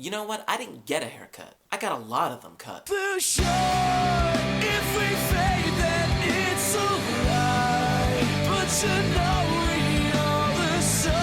You know what? I didn't get a haircut. I got a lot of them cut. For sure, if we fade, then it's a lie. But you know we are the sun,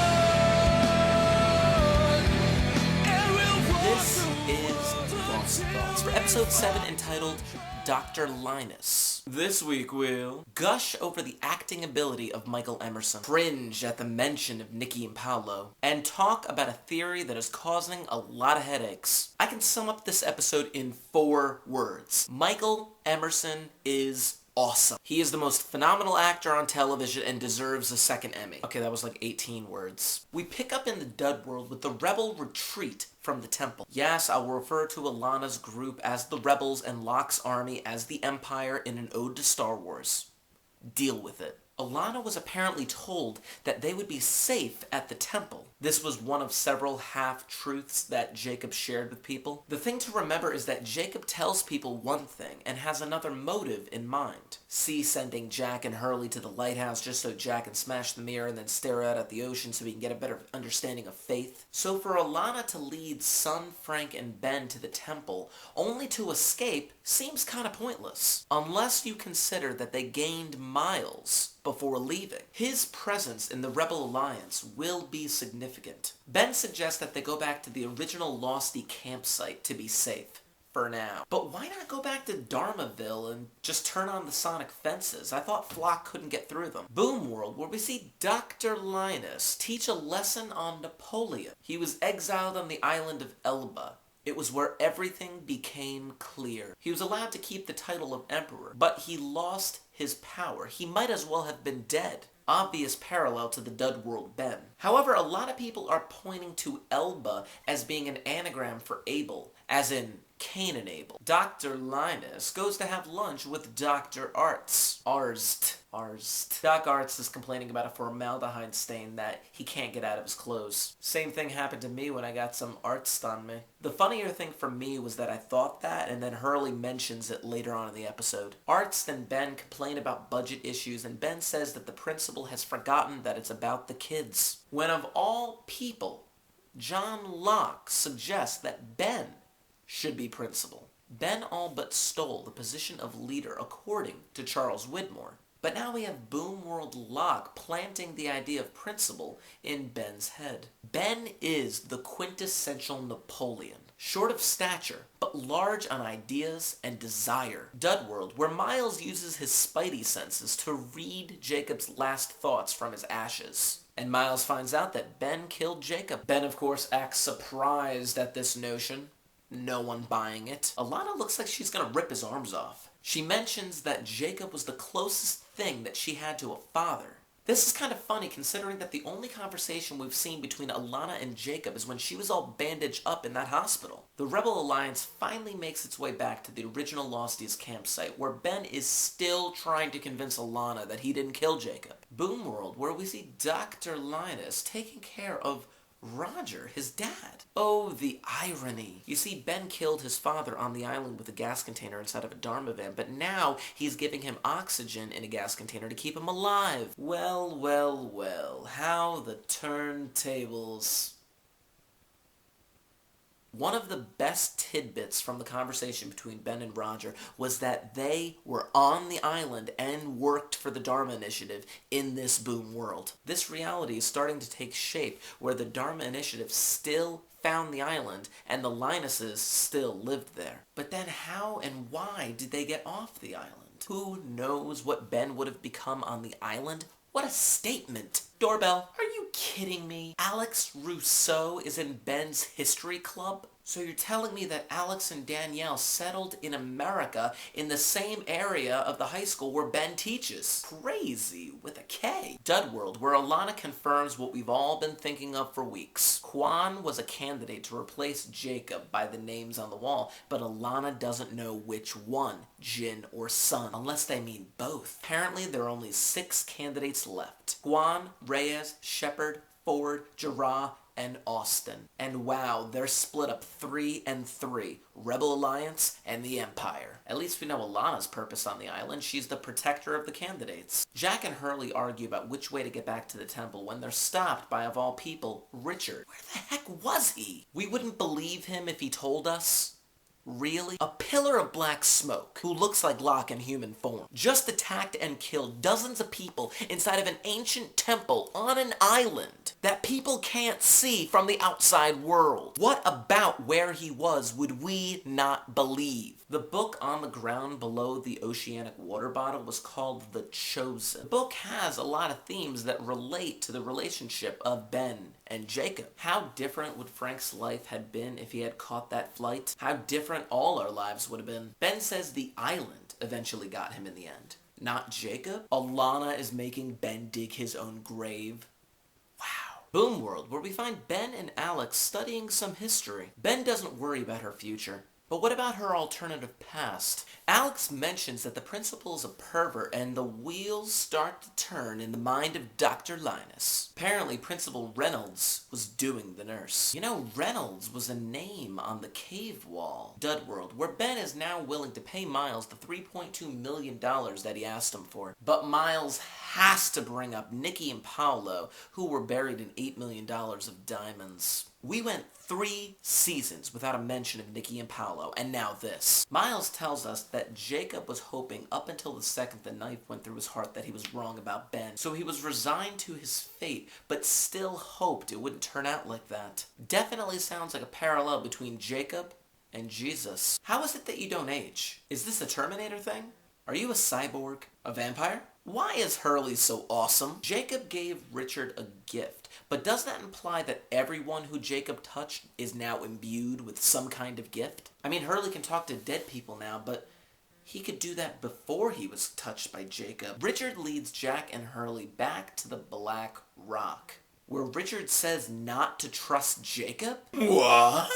and we'll walk This is Lost Thoughts for episode 7 entitled Dr. Linus. This week we'll gush over the acting ability of Michael Emerson, cringe at the mention of Nicky and Paolo, and talk about a theory that is causing a lot of headaches. I can sum up this episode in 4 words. Michael Emerson is awesome. He is the most phenomenal actor on television and deserves a second Emmy. Okay, that was like 18 words. We pick up in the Dud world with the rebel retreat from the temple. Yes, I'll refer to Alana's group as the Rebels and Locke's army as the Empire in an ode to Star Wars. Deal with it. Alana was apparently told that they would be safe at the temple. This was one of several half-truths that Jacob shared with people. The thing to remember is that Jacob tells people one thing and has another motive in mind. See sending Jack and Hurley to the lighthouse just so Jack can smash the mirror and then stare out at the ocean so he can get a better understanding of faith. So for Alana to lead Son, Frank, and Ben to the temple only to escape seems kind of pointless. Unless you consider that they gained miles before leaving. His presence in the Rebel Alliance will be significant. Ben suggests that they go back to the original Losty campsite to be safe. For now. But why not go back to Dharmaville and just turn on the sonic fences? I thought Flock couldn't get through them. Boom World, where we see Dr. Linus teach a lesson on Napoleon. He was exiled on the island of Elba. It was where everything became clear. He was allowed to keep the title of emperor, but he lost his power. He might as well have been dead. Obvious parallel to the Dud World Ben. However, a lot of people are pointing to Elba as being an anagram for Abel, as in Cain and Abel. Dr. Linus goes to have lunch with Dr. Arzt. Doc Arzt is complaining about a formaldehyde stain that he can't get out of his clothes. Same thing happened to me when I got some Arzt on me. The funnier thing for me was that I thought that, and then Hurley mentions it later on in the episode. Arzt and Ben complain about budget issues, and Ben says that the principal has forgotten that it's about the kids. When of all people, John Locke suggests that Ben should be principal. Ben all but stole the position of leader according to Charles Whitmore. But now we have Boom World Locke planting the idea of principal in Ben's head. Ben is the quintessential Napoleon. Short of stature, but large on ideas and desire. Dud World, where Miles uses his spidey senses to read Jacob's last thoughts from his ashes. And Miles finds out that Ben killed Jacob. Ben, of course, acts surprised at this notion. No one buying it. Alana looks like she's gonna rip his arms off. She mentions that Jacob was the closest thing that she had to a father. This is kind of funny considering that the only conversation we've seen between Alana and Jacob is when she was all bandaged up in that hospital. The Rebel Alliance finally makes its way back to the original Losties campsite, where Ben is still trying to convince Alana that he didn't kill Jacob. Boom World, where we see Dr. Linus taking care of Roger, his dad. Oh, the irony. You see, Ben killed his father on the island with a gas container inside of a Dharma van, but now he's giving him oxygen in a gas container to keep him alive. Well, well, well. How the turntables. One of the best tidbits from the conversation between Ben and Roger was that they were on the island and worked for the Dharma Initiative in this Boom world. This reality is starting to take shape where the Dharma Initiative still found the island and the Linuses still lived there. But then how and why did they get off the island? Who knows what Ben would have become on the island? What a statement. Doorbell, are you kidding me? Alex Rousseau is in Ben's history club? So you're telling me that Alex and Danielle settled in America in the same area of the high school where Ben teaches? Crazy with a K. Dud World, where Alana confirms what we've all been thinking of for weeks. Quan was a candidate to replace Jacob by the names on the wall, but Alana doesn't know which one, Jin or Sun, unless they mean both. Apparently there are only 6 candidates left. Quan, Reyes, Shepard, Ford, Jarrah, and Austin. And wow, they're split up 3-3. Rebel Alliance and the Empire. At least we know Alana's purpose on the island. She's the protector of the candidates. Jack and Hurley argue about which way to get back to the temple when they're stopped by, of all people, Richard. Where the heck was he? We wouldn't believe him if he told us. Really? A pillar of black smoke, who looks like Locke in human form, just attacked and killed dozens of people inside of an ancient temple on an island that people can't see from the outside world. What about where he was would we not believe? The book on the ground below the oceanic water bottle was called The Chosen. The book has a lot of themes that relate to the relationship of Ben and Jacob. How different would Frank's life have been if he had caught that flight? How different all our lives would have been. Ben says the island eventually got him in the end, not Jacob. Alana is making Ben dig his own grave. Wow. Boom World, where we find Ben and Alex studying some history. Ben doesn't worry about her future. But what about her alternative past? Alex mentions that the principal is a pervert and the wheels start to turn in the mind of Dr. Linus. Apparently, Principal Reynolds was doing the nurse. You know, Reynolds was a name on the cave wall. Dud World, where Ben is now willing to pay Miles the $3.2 million that he asked him for. But Miles has to bring up Nikki and Paolo, who were buried in $8 million of diamonds. We went 3 seasons without a mention of Nikki and Paolo, and now this. Miles tells us that Jacob was hoping up until the second the knife went through his heart that he was wrong about Ben, so he was resigned to his fate, but still hoped it wouldn't turn out like that. Definitely sounds like a parallel between Jacob and Jesus. How is it that you don't age? Is this a Terminator thing? Are you a cyborg? A vampire? Why is Hurley so awesome? Jacob gave Richard a gift, but does that imply that everyone who Jacob touched is now imbued with some kind of gift? I mean, Hurley can talk to dead people now, but he could do that before he was touched by Jacob. Richard leads Jack and Hurley back to the Black Rock, where Richard says not to trust Jacob? What?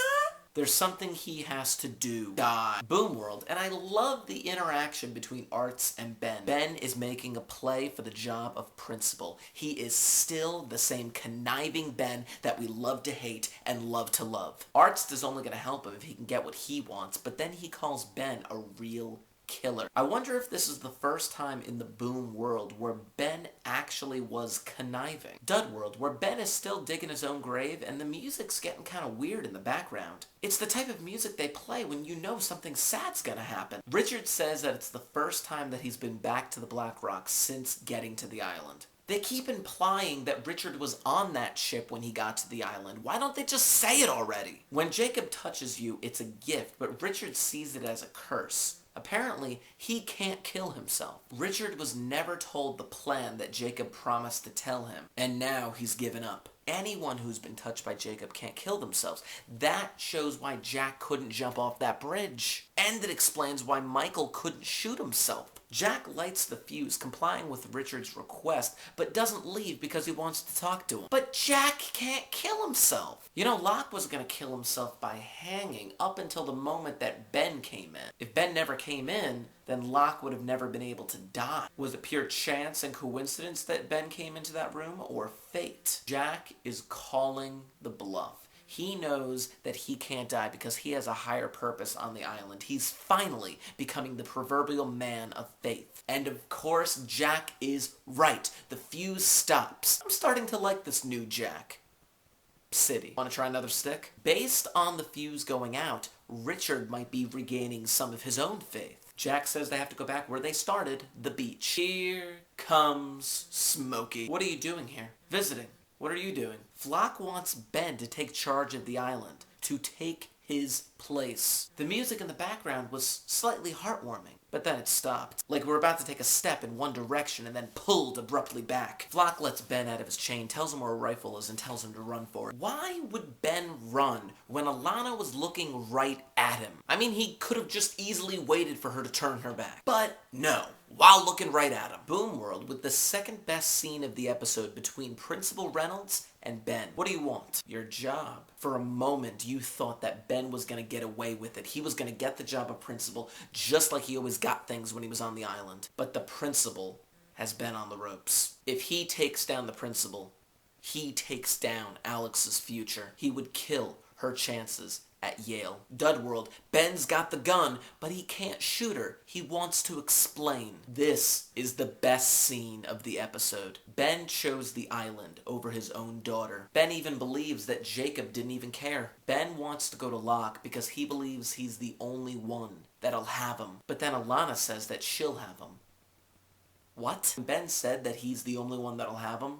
There's something he has to do. Die. Boom World, and I love the interaction between Arts and Ben. Ben is making a play for the job of principal. He is still the same conniving Ben that we love to hate and love to love. Arts is only going to help him if he can get what he wants, but then he calls Ben a real killer. I wonder if this is the first time in the Boom World where Ben actually was conniving. Dud World, where Ben is still digging his own grave and the music's getting kind of weird in the background. It's the type of music they play when you know something sad's gonna happen. Richard says that it's the first time that he's been back to the Black Rock since getting to the island. They keep implying that Richard was on that ship when he got to the island. Why don't they just say it already? When Jacob touches you, it's a gift, but Richard sees it as a curse. Apparently, he can't kill himself. Richard was never told the plan that Jacob promised to tell him, and now he's given up. Anyone who's been touched by Jacob can't kill themselves. That shows why Jack couldn't jump off that bridge. And it explains why Michael couldn't shoot himself. Jack lights the fuse, complying with Richard's request, but doesn't leave because he wants to talk to him. But Jack can't kill himself. You know, Locke was going to kill himself by hanging up until the moment that Ben came in. If Ben never came in, then Locke would have never been able to die. Was it pure chance and coincidence that Ben came into that room, or fate? Jack is calling the bluff. He knows that he can't die because he has a higher purpose on the island. He's finally becoming the proverbial man of faith. And of course, Jack is right. The fuse stops. I'm starting to like this new Jack. City. Want to try another stick? Based on the fuse going out, Richard might be regaining some of his own faith. Jack says they have to go back where they started, the beach. Here comes Smokey. What are you doing here? Visiting. What are you doing? Flock wants Ben to take charge of the island, to take his place. The music in the background was slightly heartwarming, but then it stopped. Like we're about to take a step in one direction and then pulled abruptly back. Flock lets Ben out of his chain, tells him where a rifle is, and tells him to run for it. Why would Ben run when Alana was looking right at him? I mean, he could have just easily waited for her to turn her back. But no. While looking right at him. Boom World, with the second best scene of the episode between Principal Reynolds and Ben. What do you want? Your job. For a moment, you thought that Ben was going to get away with it. He was going to get the job of principal, just like he always got things when he was on the island. But the principal has been on the ropes. If he takes down the principal, He takes down Alex's future. He would kill her chances at Yale. Dud World, Ben's got the gun, but he can't shoot her. He wants to explain. This is the best scene of the episode. Ben chose the island over his own daughter. Ben even believes that Jacob didn't even care. Ben wants to go to Locke because he believes he's the only one that'll have him. But then Alana says that she'll have him. What? Ben said that he's the only one that'll have him?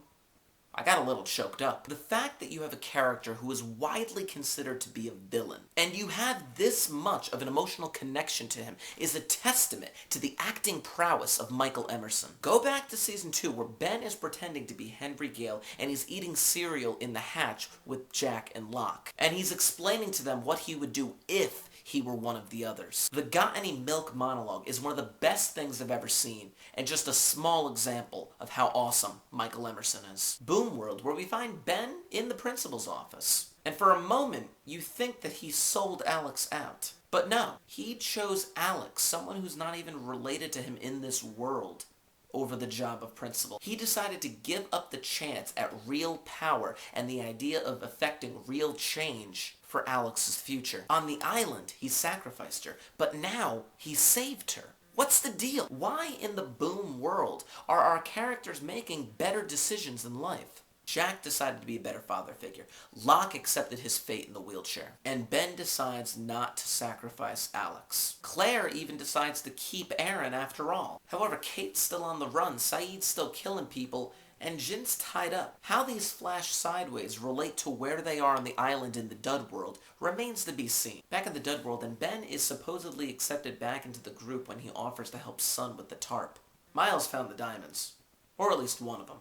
I got a little choked up. The fact that you have a character who is widely considered to be a villain, and you have this much of an emotional connection to him, is a testament to the acting prowess of Michael Emerson. Go back to season 2, where Ben is pretending to be Henry Gale, and he's eating cereal in the hatch with Jack and Locke. And he's explaining to them what he would do if he were one of the others. The Got Any Milk monologue is one of the best things I've ever seen, and just a small example of how awesome Michael Emerson is. Boom World, where we find Ben in the principal's office. And for a moment, you think that he sold Alex out. But no, he chose Alex, someone who's not even related to him in this world, over the job of principal. He decided to give up the chance at real power and the idea of affecting real change for Alex's future. On the island, he sacrificed her, but now he saved her. What's the deal? Why in the Boom world are our characters making better decisions in life? Jack decided to be a better father figure. Locke accepted his fate in the wheelchair. And Ben decides not to sacrifice Alex. Claire even decides to keep Aaron after all. However, Kate's still on the run, Saeed's still killing people, and Jin's tied up. How these flash sideways relate to where they are on the island in the Dud World remains to be seen. Back in the Dud World, and Ben is supposedly accepted back into the group when he offers to help Sun with the tarp. Miles found the diamonds. Or at least one of them.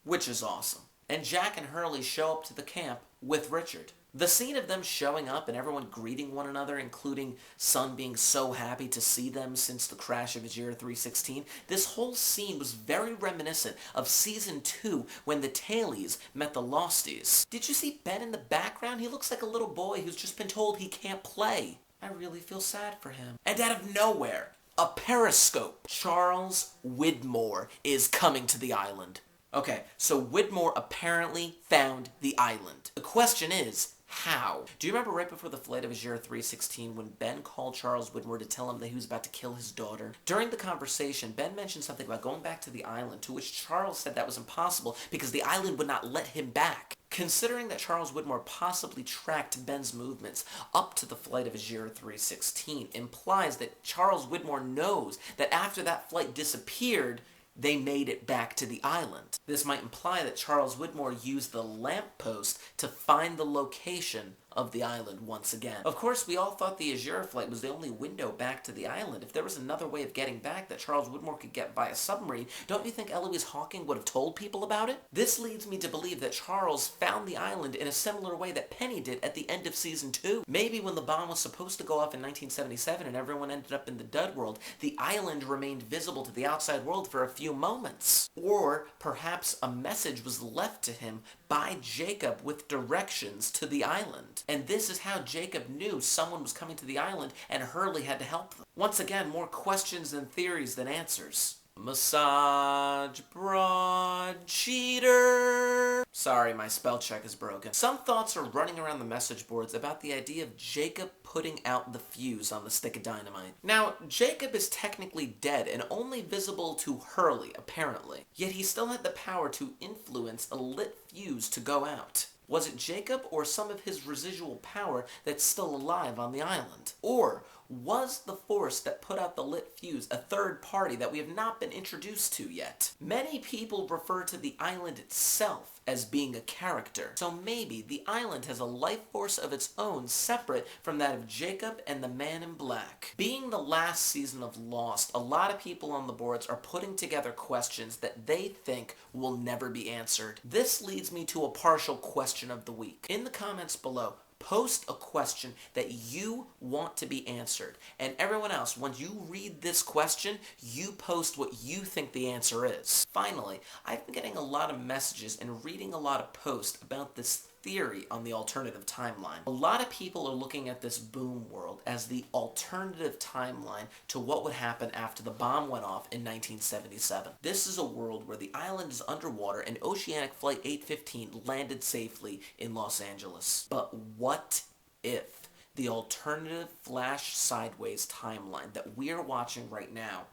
Which is awesome. And Jack and Hurley show up to the camp with Richard. The scene of them showing up and everyone greeting one another, including Sun being so happy to see them since the crash of his year 316, this whole scene was very reminiscent of Season 2 when the Tailies met the Losties. Did you see Ben in the background? He looks like a little boy who's just been told he can't play. I really feel sad for him. And out of nowhere, a periscope. Charles Whitmore is coming to the island. Okay, so Whitmore apparently found the island. The question is, how? Do you remember right before the flight of his year 316 when Ben called Charles Whitmore to tell him that he was about to kill his daughter? During the conversation, Ben mentioned something about going back to the island, to which Charles said that was impossible because the island would not let him back. Considering that Charles Whitmore possibly tracked Ben's movements up to the flight of his year 316 implies that Charles Whitmore knows that after that flight disappeared, they made it back to the island. This might imply that Charles Whitmore used the lamppost to find the location of the island once again. Of course, we all thought the Azure flight was the only window back to the island. If there was another way of getting back that Charles Whitmore could get via submarine, don't you think Eloise Hawking would have told people about it? This leads me to believe that Charles found the island in a similar way that Penny did at the end of Season 2. Maybe when the bomb was supposed to go off in 1977 and everyone ended up in the Dud World, the island remained visible to the outside world for a few moments. Or perhaps a message was left to him by Jacob with directions to the island. And this is how Jacob knew someone was coming to the island and Hurley had to help them. Once again, more questions and theories than answers. Massage broad cheater. Sorry, my spell check is broken. Some thoughts are running around the message boards about the idea of Jacob putting out the fuse on the stick of dynamite. Now, Jacob is technically dead and only visible to Hurley, apparently. Yet he still had the power to influence a lit fuse to go out. Was it Jacob or some of his residual power that's still alive on the island? Or was the force that put out the lit fuse a third party that we have not been introduced to yet? Many people refer to the island itself as being a character, so maybe the island has a life force of its own separate from that of Jacob and the Man in Black. Being the last season of Lost, a lot of people on the boards are putting together questions that they think will never be answered. This leads me to a partial question of the week. In the comments below, post a question that you want to be answered. And everyone else, once you read this question, you post what you think the answer is. Finally, I've been getting a lot of messages and reading a lot of posts about this theory on the alternative timeline. A lot of people are looking at this boom world as the alternative timeline to what would happen after the bomb went off in 1977. This is a world where the island is underwater and Oceanic Flight 815 landed safely in Los Angeles. But what if the alternative Flash Sideways timeline that we're watching right now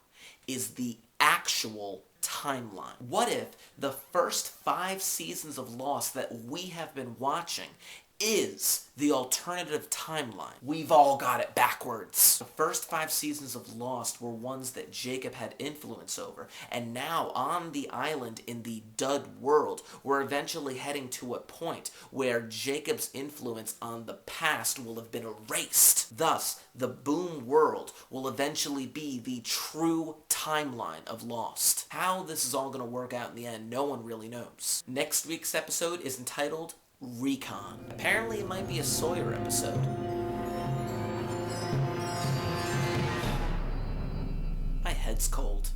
is the actual timeline? What if the first 5 seasons of Lost that we have been watching is the alternative timeline? We've all got it backwards. The first 5 seasons of Lost were ones that Jacob had influence over, and now on the island in the dud world, we're eventually heading to a point where Jacob's influence on the past will have been erased. Thus, the boom world will eventually be the true timeline of Lost. How this is all going to work out in the end, no one really knows. Next week's episode is entitled Recon. Apparently it might be a Sawyer episode. My head's cold.